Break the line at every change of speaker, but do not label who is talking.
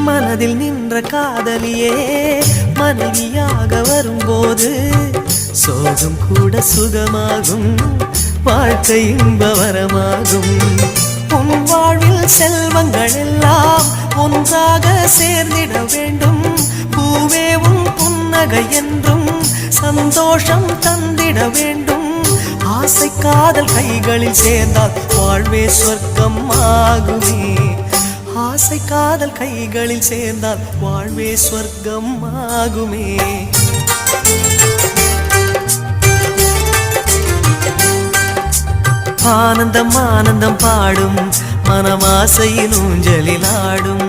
மனதில் நின்ற காதலியே மனைவியாக வரும்போது சோகம் கூட சுகமாகும், வாழ்க்கை இன்பவரமாகும். உன் வாழ்வில் செல்வங்கள் எல்லாம் ஒன்றாக சேர்ந்திட வேண்டும். பூவே உன் புன்னகை என்றும் சந்தோஷம் தந்திட வேண்டும். ஆசை காதல் கைகளில் சேர்ந்தால் வாழ்வே சொர்க்கம் ஆகுமே. ஆசை காதல் கைகளில் சேர்ந்தால் வாழ்வே சொர்க்கம் ஆகுமே. ஆனந்தம் ஆனந்தம் பாடும் மனமாசையின் ஊஞ்சலில் ஆடும்.